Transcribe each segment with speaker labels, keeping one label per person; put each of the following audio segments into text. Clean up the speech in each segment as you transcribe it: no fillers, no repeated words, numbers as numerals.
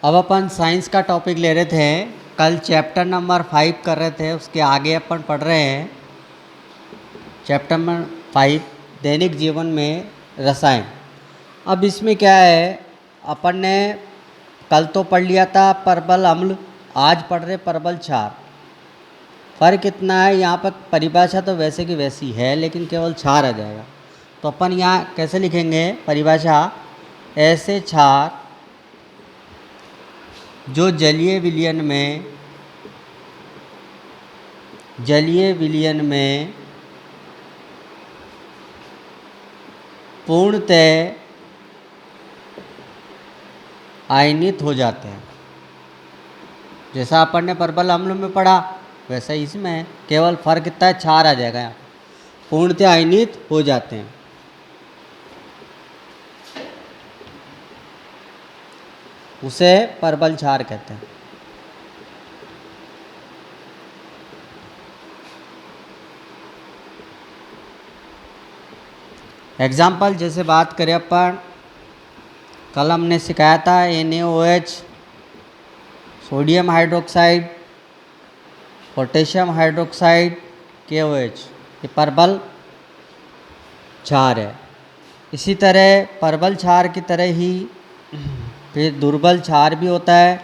Speaker 1: अब अपन साइंस का टॉपिक ले रहे थे। कल चैप्टर नंबर 5 कर रहे थे, उसके आगे अपन पढ़ रहे हैं चैप्टर नंबर 5 दैनिक जीवन में रसायन। अब इसमें क्या है, अपन ने कल तो पढ़ लिया था परबल अम्ल, आज पढ़ रहे परबल क्षार। फ़र्क इतना है, यहाँ पर परिभाषा तो वैसे की वैसी है लेकिन केवल क्षार आ जाएगा। तो अपन यहाँ कैसे लिखेंगे परिभाषा, ऐसे क्षार जो जलीय विलयन में पूर्णतः आयनित हो जाते हैं। जैसा अपन ने परबल अम्ल में पढ़ा वैसा इसमें है, केवल फ़र्क इतना है क्षार आ जाएगा, यहाँ पूर्णतः आयनित हो जाते हैं। उसे परबल क्षार कहते हैं। एग्जाम्पल जैसे बात करें अपन, कल हमने सिखाया था NaOH, sodium hydroxide, potassium hydroxide, KOH, ये परबल क्षार है। इसी तरह परबल क्षार की तरह ही फिर दुर्बल क्षार भी होता है।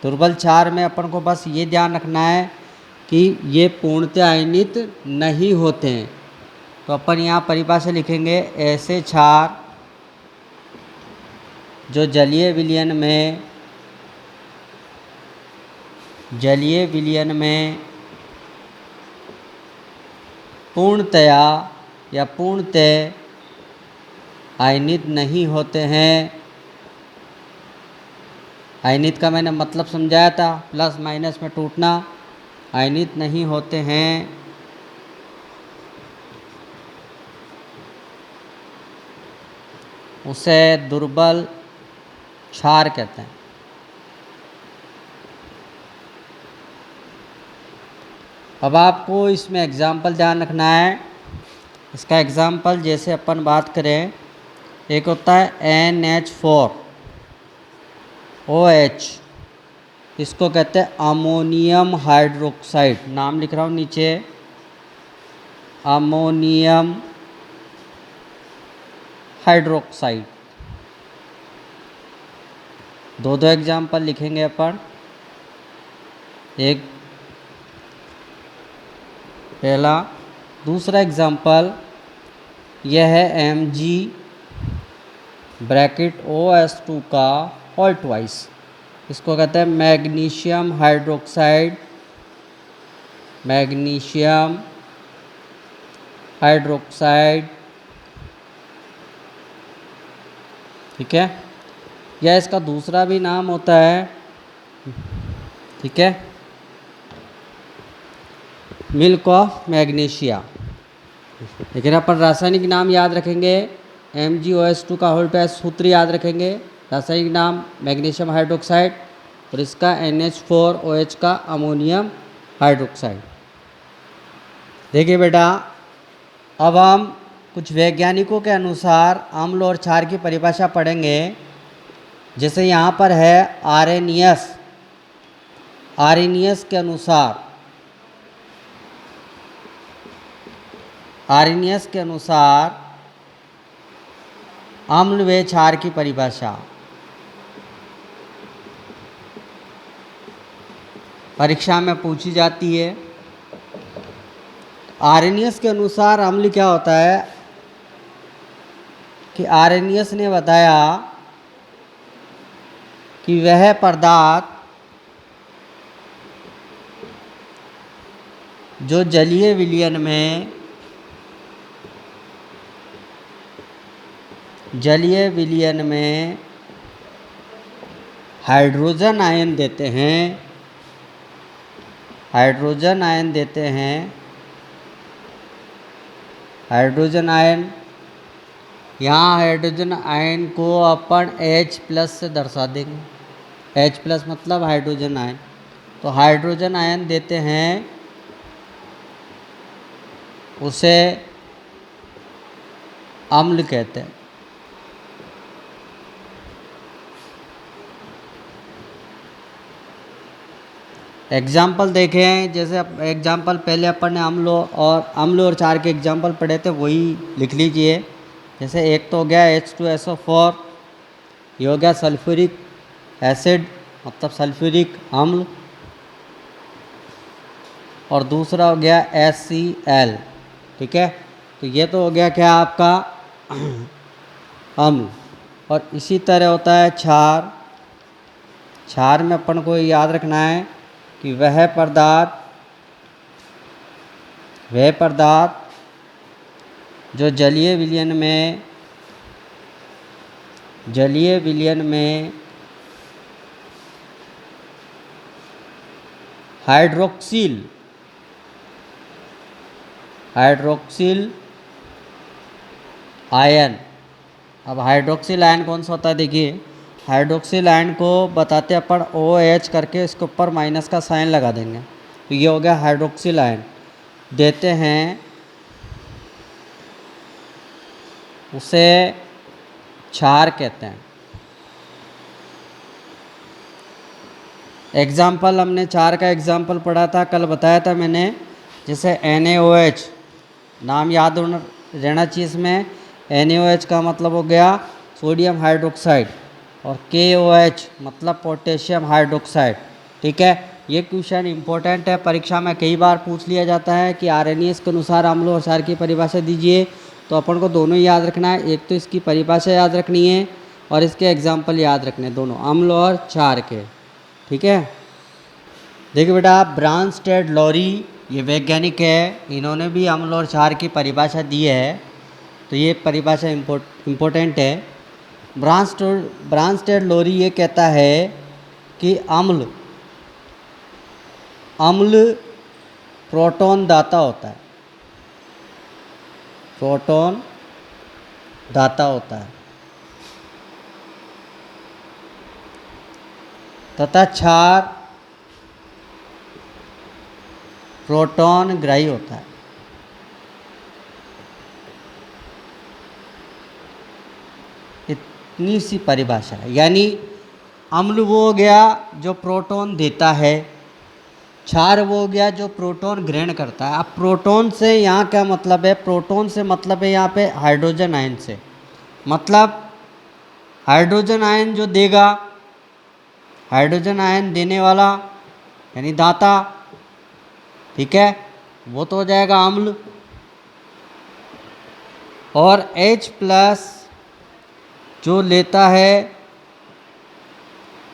Speaker 1: दुर्बल क्षार में अपन को बस ये ध्यान रखना है कि ये पूर्णतः आयनित नहीं होते हैं। तो अपन यहाँ परिभाषा लिखेंगे, ऐसे क्षार जो जलीय विलयन में पूर्णतया या पूर्णतः आयनित नहीं होते हैं। आयनित का मैंने मतलब समझाया था, प्लस माइनस में टूटना। आयनित नहीं होते हैं उसे दुर्बल क्षार कहते हैं। अब आपको इसमें एग्जाम्पल ध्यान रखना है। इसका एग्जाम्पल जैसे अपन बात करें, एक होता है NH4OH, इसको कहते हैं अमोनियम हाइड्रोक्साइड। नाम लिख रहा हूँ नीचे, अमोनियम हाइड्रोक्साइड। दो एग्जाम्पल लिखेंगे अपन। एक पहला, दूसरा एग्जाम्पल यह है Mg(OS2) का होल ट्वाइस। इसको कहते हैं मैग्नीशियम हाइड्रोक्साइड, ठीक है। या इसका दूसरा भी नाम होता है, ठीक है, मिल्क ऑफ मैग्नीशिया। लेकिन अपन रासायनिक नाम याद रखेंगे, MgOS2 का होल ट्वाइस सूत्र याद रखेंगे, रासायनिक नाम मैग्नीशियम हाइड्रोक्साइड, और इसका NH4OH का अमोनियम हाइड्रोक्साइड। देखिए बेटा, अब हम कुछ वैज्ञानिकों के अनुसार अम्ल और क्षार की परिभाषा पढ़ेंगे। जैसे यहाँ पर है आर्हेनियस के अनुसार अम्ल व क्षार की परिभाषा परीक्षा में पूछी जाती है। आर्हेनियस के अनुसार अम्ल क्या होता है कि आर्हेनियस ने बताया कि वह पदार्थ जो जलीय विलयन में हाइड्रोजन आयन देते हैं, हाइड्रोजन आयन, यहाँ हाइड्रोजन आयन को अपन H+ से दर्शा देंगे। H+ मतलब हाइड्रोजन आयन। तो हाइड्रोजन आयन देते हैं, उसे अम्ल कहते हैं। एग्जाम्पल देखें, जैसे एग्जाम्पल पहले अपन ने अम्ल और क्षार के एग्जाम्पल पढ़े थे, वही लिख लीजिए। जैसे एक तो हो गया H2SO4, ये हो गया सल्फ्यूरिक एसिड मतलब सल्फ्यूरिक अम्ल, और दूसरा हो गया HCl। ठीक है, तो ये तो हो गया क्या आपका अम्ल। और इसी तरह होता है क्षार। क्षार में अपन को याद रखना है कि वह पदार्थ जो जलीय विलयन में हाइड्रोक्सिल आयन। अब हाइड्रोक्सिल आयन कौन सा होता है, देखिए हाइड्रोक्सिल आयन को बताते अपन OH करके इसके ऊपर माइनस का साइन लगा देंगे, तो ये हो गया हाइड्रोक्सिल आयन। देते हैं उसे क्षार कहते हैं। एग्जाम्पल हमने क्षार का एग्जाम्पल पढ़ा था, कल बताया था मैंने। जैसे NaOH, नाम याद रहना चाहिए इसमें। NaOH का मतलब हो गया सोडियम हाइड्रोक्साइड, और KOH मतलब पोटेशियम हाइड्रोक्साइड। ठीक है, ये क्वेश्चन इंपॉर्टेंट है, परीक्षा में कई बार पूछ लिया जाता है कि आरएनएस के अनुसार अम्ल और क्षार की परिभाषा दीजिए। तो अपन को दोनों ही याद रखना है, एक तो इसकी परिभाषा याद रखनी है और इसके एग्जाम्पल याद रखने, दोनों अम्ल और क्षार के। ठीक है, देखिए बेटा, ब्रांस्टेड लॉरी ये वैज्ञानिक है, इन्होंने भी अम्ल और क्षार की परिभाषा दी है, तो ये परिभाषा इम्पोर्टेंट है। ब्रांस्टेड लॉरी ये कहता है कि अम्ल प्रोटॉन दाता होता है, तथा क्षार प्रोटॉन ग्राही होता है। इतनी सी परिभाषा है, यानी अम्ल वो हो गया जो प्रोटॉन देता है, क्षार वो हो गया जो प्रोटॉन ग्रहण करता है। अब प्रोटॉन से यहाँ क्या मतलब है, प्रोटॉन से मतलब है यहाँ पे हाइड्रोजन आयन से, मतलब हाइड्रोजन आयन जो देगा, हाइड्रोजन आयन देने वाला यानी दाता, ठीक है, वो तो हो जाएगा अम्ल। और H+ जो लेता है,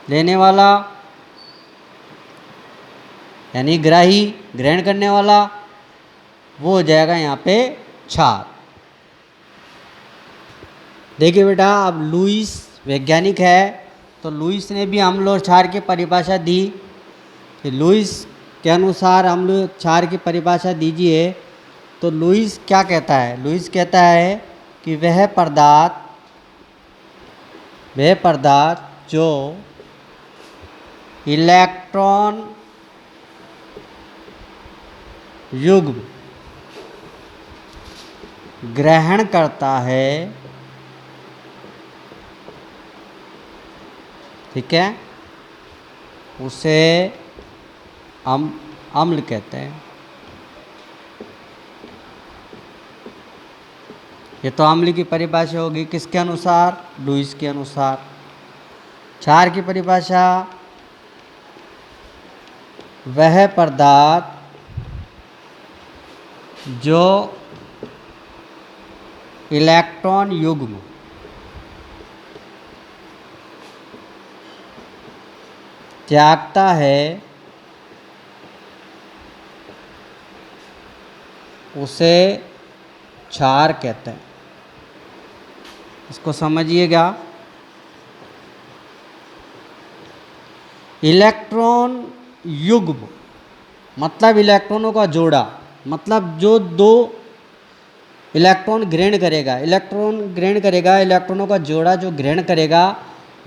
Speaker 1: लेने वाला यानी ग्राही, ग्रहण करने वाला, वो हो जाएगा यहाँ पे क्षार। देखिए बेटा, अब लुईस वैज्ञानिक है, तो लुईस ने भी अम्ल और क्षार की परिभाषा दी कि लुईस के अनुसार अम्ल क्षार की परिभाषा दीजिए। तो लुईस क्या कहता है, लुईस कहता है कि वह पदार्थ जो इलेक्ट्रॉन युग्म ग्रहण करता है, ठीक है, उसे अम्ल कहते हैं। ये तो अम्ल की परिभाषा होगी किसके अनुसार, लुईस के अनुसार। क्षार की परिभाषा, वह पदार्थ जो इलेक्ट्रॉन युग्म त्यागता है, उसे क्षार कहते हैं। इसको समझिएगा। इलेक्ट्रॉन युग्म मतलब इलेक्ट्रॉनों का जोड़ा, मतलब जो दो इलेक्ट्रॉन ग्रहण करेगा, इलेक्ट्रॉनों का जोड़ा जो ग्रहण करेगा,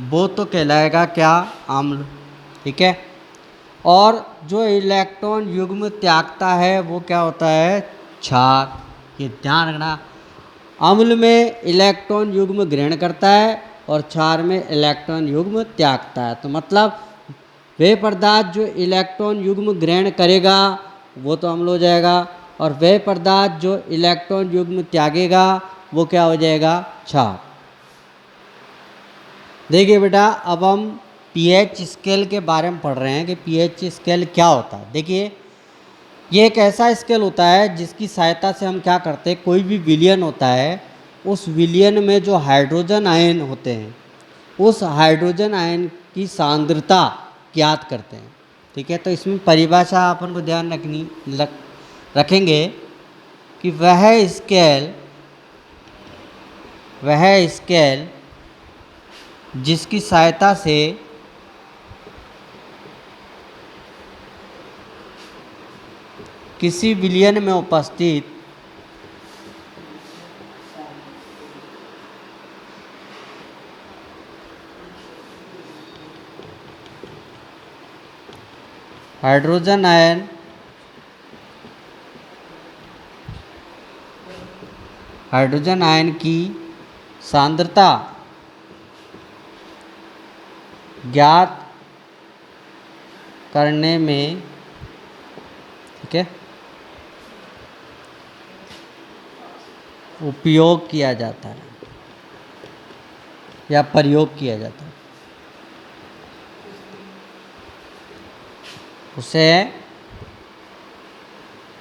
Speaker 1: वो तो कहलाएगा क्या, अम्ल। ठीक है, और जो इलेक्ट्रॉन युग्म त्यागता है वो क्या होता है, क्षार। ये ध्यान रखना, अम्ल में इलेक्ट्रॉन युग्म ग्रहण करता है और क्षार में इलेक्ट्रॉन युग्म त्यागता है। तो मतलब वह पदार्थ जो इलेक्ट्रॉन युग्म ग्रहण करेगा वो तो अम्ल हो जाएगा, और वह पदार्थ जो इलेक्ट्रॉन युग्म त्यागेगा वो क्या हो जाएगा, क्षार। देखिए बेटा, अब हम पीएच स्केल के बारे में पढ़ रहे हैं कि पीएच स्केल क्या होता है। देखिए, ये एक ऐसा स्केल होता है जिसकी सहायता से हम क्या करते हैं, कोई भी विलयन होता है, उस विलयन में जो हाइड्रोजन आयन होते हैं उस हाइड्रोजन आयन की सांद्रता ज्ञात करते हैं। ठीक है, तो इसमें परिभाषा अपन को ध्यान रखेंगे कि वह स्केल जिसकी सहायता से किसी विलयन में उपस्थित हाइड्रोजन आयन की सांद्रता ज्ञात करने में, ठीक है, उपयोग किया जाता है या प्रयोग किया जाता है, उसे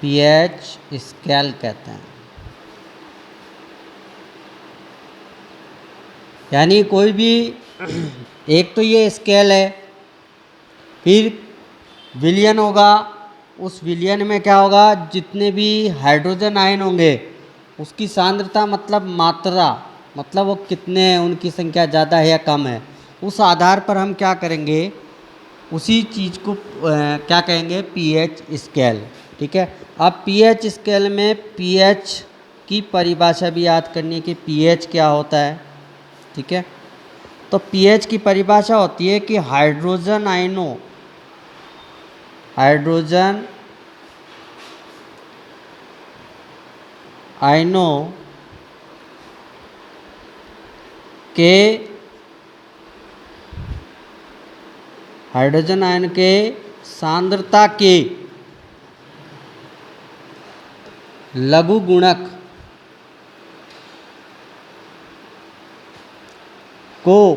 Speaker 1: पीएच स्केल कहते हैं। यानी कोई भी एक तो ये स्केल है, फिर विलयन होगा, उस विलयन में क्या होगा, जितने भी हाइड्रोजन आयन होंगे उसकी सांद्रता मतलब मात्रा, मतलब वो कितने हैं, उनकी संख्या ज़्यादा है या कम है, उस आधार पर हम क्या करेंगे, उसी चीज़ को क्या कहेंगे, पीएच स्केल। ठीक है, अब पीएच स्केल में पीएच की परिभाषा भी याद करनी है कि पीएच क्या होता है। ठीक है, तो पीएच की परिभाषा होती है कि हाइड्रोजन आयनों के हाइड्रोजन आयन के सांद्रता के लघु गुणक को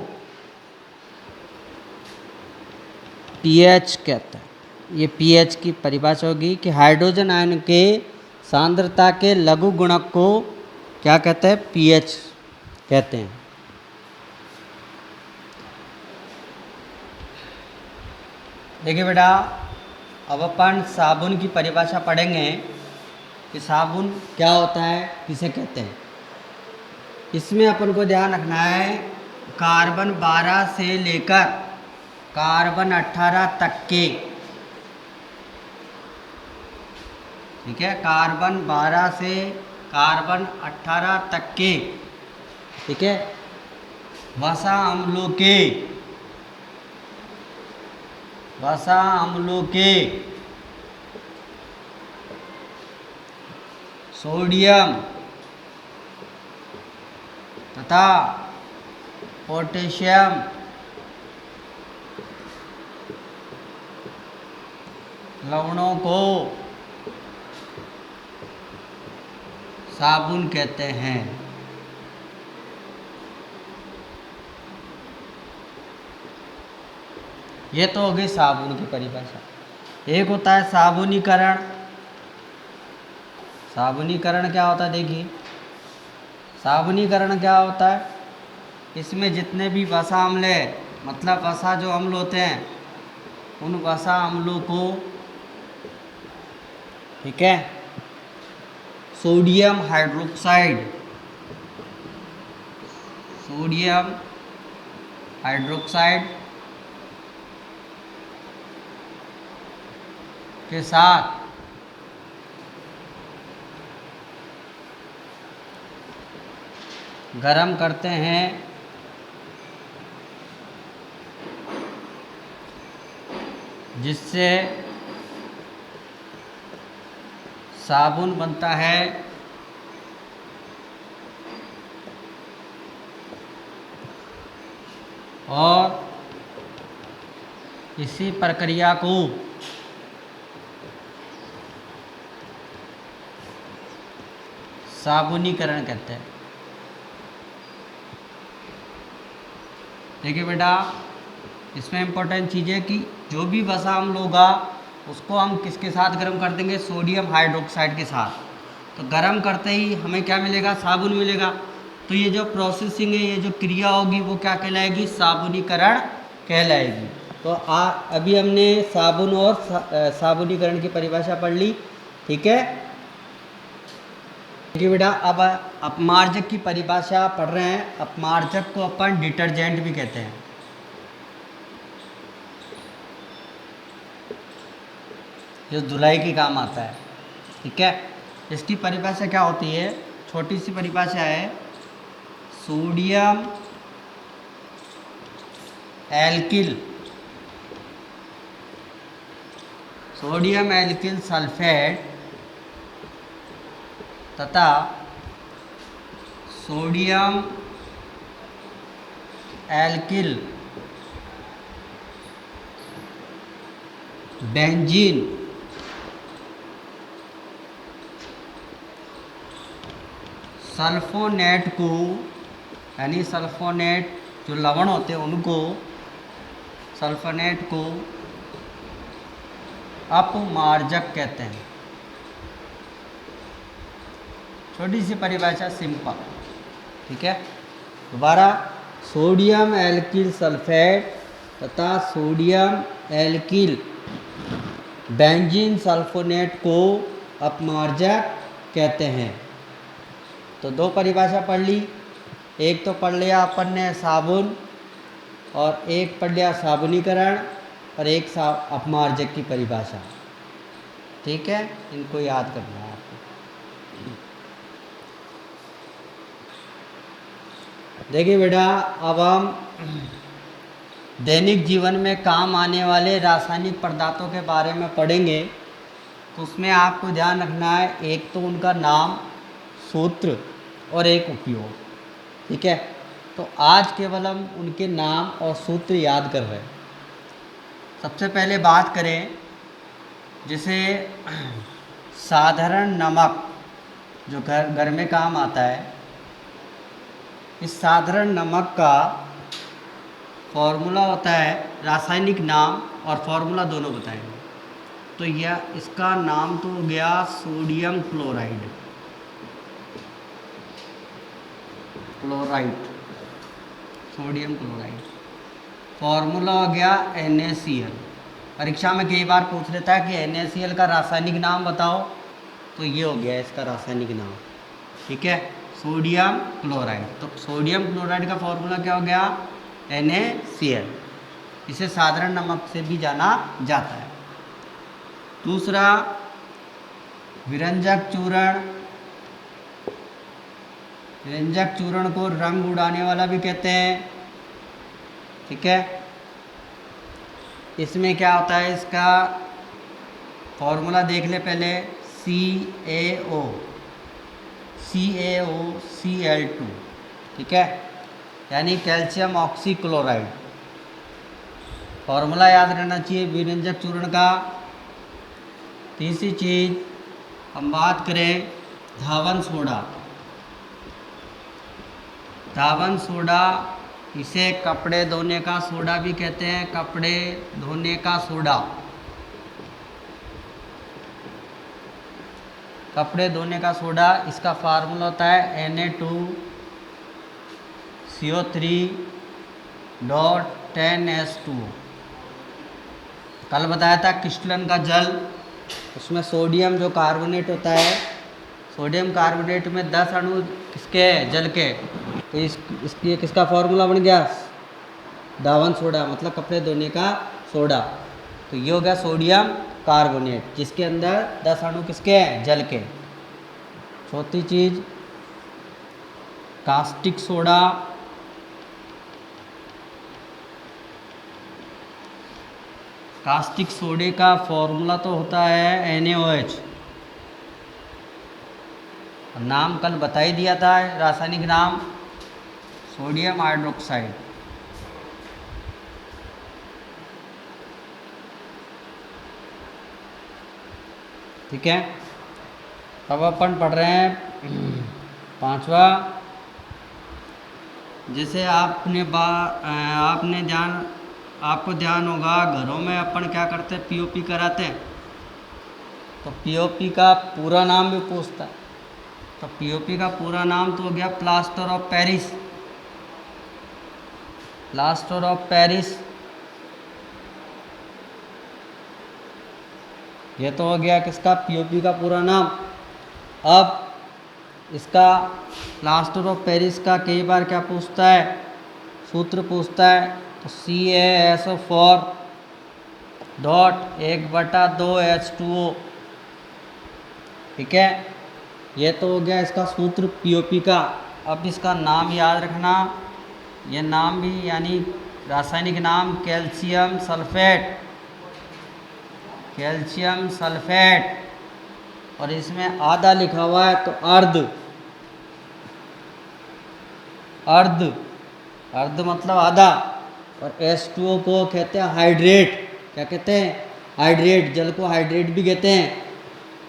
Speaker 1: पीएच कहता है। ये पीएच की परिभाषा होगी कि हाइड्रोजन आयन के सांद्रता के लघु गुणक को क्या कहते हैं, पीएच कहते हैं। देखिए बेटा, अब अपन साबुन की परिभाषा पढ़ेंगे कि साबुन क्या होता है, किसे कहते हैं। इसमें अपन को ध्यान रखना है कार्बन 12 से लेकर कार्बन 18 तक के, ठीक है, कार्बन 12 से कार्बन 18 तक के, ठीक है, वसा अम्लों के सोडियम तथा पोटेशियम लवणों को साबुन कहते हैं। ये तो हो गई साबुन की परिभाषा। एक होता है साबुनीकरण। साबुनीकरण क्या होता है, देखिए, साबुनीकरण क्या होता है, इसमें जितने भी वसा अम्ल है, मतलब वसा जो अम्ल होते हैं, उन वसा अम्लों को, ठीक है, सोडियम हाइड्रोक्साइड के साथ गरम करते हैं, जिससे साबुन बनता है। और इसी प्रक्रिया को साबुनीकरण कहते हैं। देखिए बेटा, इसमें इम्पोर्टेंट चीज़ है कि जो भी वसा अम्ल होगा उसको हम किसके साथ गर्म कर देंगे, सोडियम हाइड्रोक्साइड के साथ। तो गर्म करते ही हमें क्या मिलेगा, साबुन मिलेगा। तो ये जो प्रोसेसिंग है, ये जो क्रिया होगी वो क्या कहलाएगी, साबुनीकरण कहलाएगी। तो अभी हमने साबुन और साबुनीकरण की परिभाषा पढ़ ली, ठीक है। देखिए बेटा, अब अपमार्जक की परिभाषा पढ़ रहे हैं। अपमार्जक को अपन डिटर्जेंट भी कहते हैं। जो धुलाई के काम आता है, ठीक है। इसकी परिभाषा क्या होती है, छोटी सी परिभाषा है, सोडियम एल्किल सल्फेट तथा सोडियम एल्किल बेंजीन सल्फोनेट को, यानी सल्फोनेट जो लवण होते हैं उनको, सल्फोनेट को अपमार्जक कहते हैं। छोटी सी परिभाषा, सिंपल, ठीक है। दोबारा, सोडियम एल्किल सल्फेट तथा सोडियम एल्किल बेंजीन सल्फोनेट को अपमार्जक कहते हैं। तो दो परिभाषा पढ़ ली, एक तो पढ़ लिया अपन ने साबुन, और एक पढ़ लिया साबुनीकरण, और एक अपमार्जक की परिभाषा, ठीक है। इनको याद करना है आपको। देखिए बेटा, अब हम दैनिक जीवन में काम आने वाले रासायनिक पदार्थों के बारे में पढ़ेंगे। तो उसमें आपको ध्यान रखना है, एक तो उनका नाम, सूत्र और एक उपयोग, ठीक है। तो आज केवल हम उनके नाम और सूत्र याद कर रहे हैं। सबसे पहले बात करें, जैसे साधारण नमक जो घर में काम आता है, इस साधारण नमक का फॉर्मूला होता है, रासायनिक नाम और फॉर्मूला दोनों बताएंगे। तो यह इसका नाम तो हो गया sodium chloride, sodium chloride. Formula हो गया NaCl। परीक्षा में कई बार पूछ लेता है कि NaCl का रासायनिक नाम बताओ, तो ये हो गया इसका रासायनिक नाम, ठीक है, सोडियम क्लोराइड। तो सोडियम क्लोराइड का फॉर्मूला क्या हो गया, NaCl। इसे साधारण नमक से भी जाना जाता है। दूसरा, विरंजक चूर्ण, विरंजक चूर्ण को रंग उड़ाने वाला भी कहते हैं, ठीक है। इसमें क्या होता है, इसका फॉर्मूला देख ले पहले, CaOCl2, ठीक है, यानी कैल्शियम ऑक्सीक्लोराइड। फॉर्मूला याद रहना चाहिए विरंजक चूर्ण का। तीसरी चीज़ हम बात करें धावन सोडा। धावन सोडा, इसे कपड़े धोने का सोडा भी कहते हैं, कपड़े धोने का सोडा, कपड़े धोने का सोडा। इसका फार्मूला होता है Na2CO3.10H2। कल बताया था क्रिस्टलन का जल, उसमें सोडियम जो कार्बोनेट होता है, सोडियम कार्बोनेट में 10 अणु किसके, जल के। तो इसकी किसका फॉर्मूला बन गया, धावन सोडा, मतलब कपड़े धोने का सोडा। तो ये हो गया सोडियम कार्बोनेट, जिसके अंदर 10 अणु किसके हैं, जल के। चौथी चीज़ कास्टिक सोडा, कास्टिक सोडे का फॉर्मूला तो होता है NaOH। नाम कल बता ही दिया था, रासायनिक नाम सोडियम हाइड्रोक्साइड। ठीक है। अब अपन पढ़ रहे हैं पांचवा। जैसे आपको ध्यान होगा घरों में अपन क्या करते हैं, पीओपी कराते हैं। तो पीओपी का पूरा नाम भी पूछता है। तो पीओपी का पूरा नाम तो हो गया plaster of Paris. Plaster of Paris, ये तो हो गया किसका, पीओपी का पूरा नाम। अब इसका प्लास्टर ऑफ पेरिस का कई बार क्या पूछता है, सूत्र पूछता है। तो CaSO4 डॉट 1/2H2O। ठीक है, ये तो हो गया इसका सूत्र पीओपी का। अब इसका नाम याद रखना, ये नाम भी यानी रासायनिक नाम कैल्शियम सल्फेट। कैल्शियम सल्फेट, और इसमें आधा लिखा हुआ है तो अर्ध। अर्ध, अर्ध मतलब आधा। और H2O को कहते हैं हाइड्रेट। क्या कहते हैं, हाइड्रेट। जल को हाइड्रेट भी कहते हैं।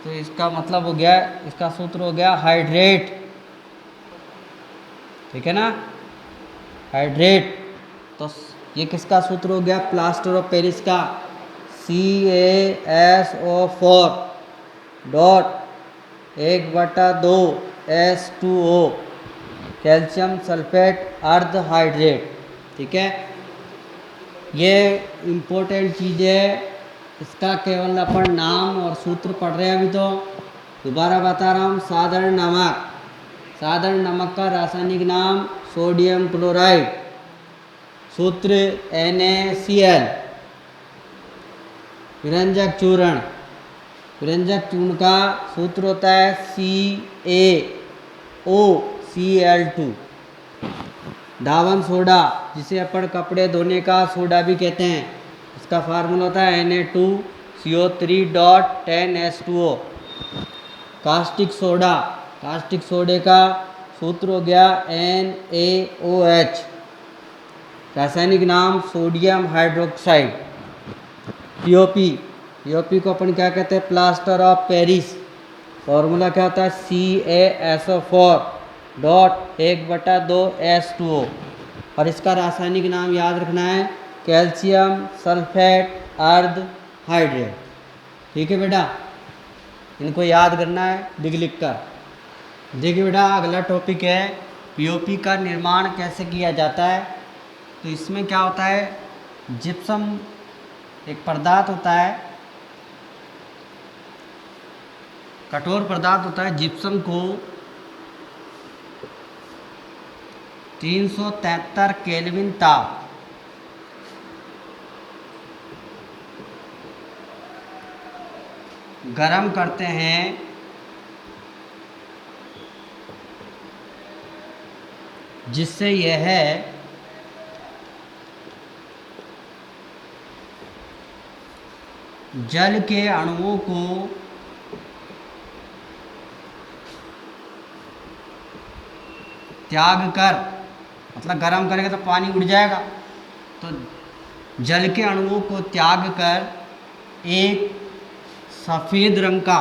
Speaker 1: तो इसका मतलब हो गया, इसका सूत्र हो गया हाइड्रेट। ठीक है ना, हाइड्रेट। तो ये किसका सूत्र हो गया, प्लास्टर ऑफ पेरिस का। CaSO4 dot 1/2H2O, calcium sulphate अर्ध हाइड्रेट। ठीक है, ये इम्पोर्टेंट चीज़ है। इसका केवल अपन नाम और सूत्र पढ़ रहे हैं अभी। तो दोबारा बता रहा हूँ, साधारण नमक। साधारण नमक का रासायनिक नाम सोडियम क्लोराइड, सूत्र NaCl। विरंजक चूर्ण, विरंजक चूर्ण का सूत्र होता है CaOCl2। धावन सोडा, जिसे अपन कपड़े धोने का सोडा भी कहते हैं, इसका फार्मूला होता है Na2CO3 dot 10H2O। Caustic soda, caustic सोडे का सूत्र हो गया NaOH। रासायनिक नाम सोडियम हाइड्रोक्साइड। पीओपी, पीओपी को अपन क्या कहते हैं, प्लास्टर ऑफ पेरिस। फॉर्मूला क्या होता है, CaSO4 डॉट 1/2H2O। और इसका रासायनिक नाम याद रखना है कैल्शियम सल्फेट अर्ध हाइड्रेट। ठीक है बेटा, इनको याद करना है लिख कर। देखिए बेटा, अगला टॉपिक है पीओपी का निर्माण कैसे किया जाता है। तो इसमें क्या होता है, जिप्सम एक पदार्थ होता है, कठोर पदार्थ होता है। जिप्सम को 373 केल्विन ताप गरम करते हैं, जिससे यह जल के अणुओं को त्याग कर, मतलब गर्म करेंगे तो पानी उड़ जाएगा, तो जल के अणुओं को त्याग कर एक सफ़ेद रंग का,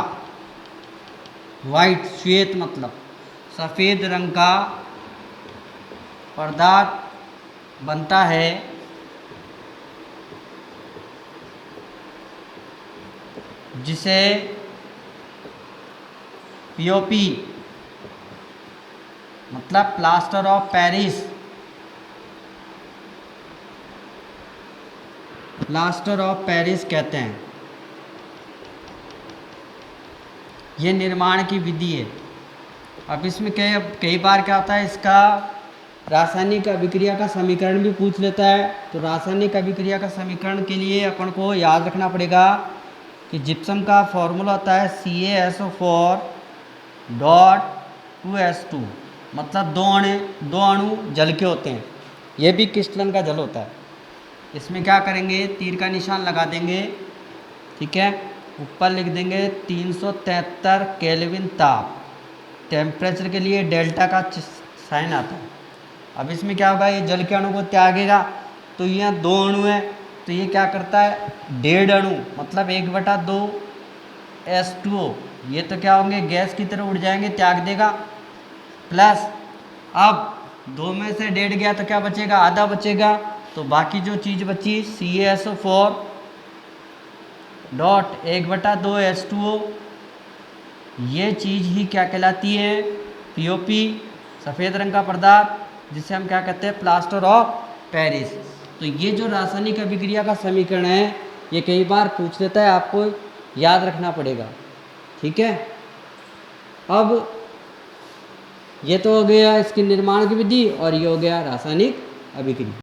Speaker 1: वाइट, श्वेत मतलब सफ़ेद रंग का पदार्थ बनता है, जिसे पीओपी मतलब plaster of Paris, plaster of Paris कहते हैं। ये निर्माण की विधि है। अब इसमें कई बार क्या होता है, इसका रासायनिक अभिक्रिया का समीकरण भी पूछ लेता है। तो रासायनिक अभिक्रिया का समीकरण के लिए अपन को याद रखना पड़ेगा कि जिप्सम का फॉर्मूला होता है CaSO4 डॉट 2H2, मतलब दो अणु जल के होते हैं। ये भी क्रिस्टलन का जल होता है। इसमें क्या करेंगे, तीर का निशान लगा देंगे, ठीक है, ऊपर लिख देंगे 373 केल्विन ताप। टेम्परेचर के लिए डेल्टा का साइन आता है। अब इसमें क्या होगा, ये जल के अणु को त्यागेगा, तो यहाँ दो अणु हैं, तो ये क्या करता है, 1.5 अणु मतलब 1/2 H2O, ये तो क्या होंगे, गैस की तरह उड़ जाएंगे, त्याग देगा। प्लस अब 2 में से 1.5 गया तो क्या बचेगा, आधा बचेगा। तो बाकी जो चीज़ बची CaSO4 डॉट 1/2 H2O, ये चीज़ ही क्या कहलाती है, POP, सफ़ेद रंग का पदार्थ, जिसे हम क्या कहते हैं, प्लास्टर ऑफ पेरिस। तो ये जो रासायनिक अभिक्रिया का समीकरण है, ये कई बार पूछ लेता है, आपको याद रखना पड़ेगा। ठीक है, अब ये तो हो गया इसकी निर्माण की विधि और ये हो गया रासायनिक अभिक्रिया।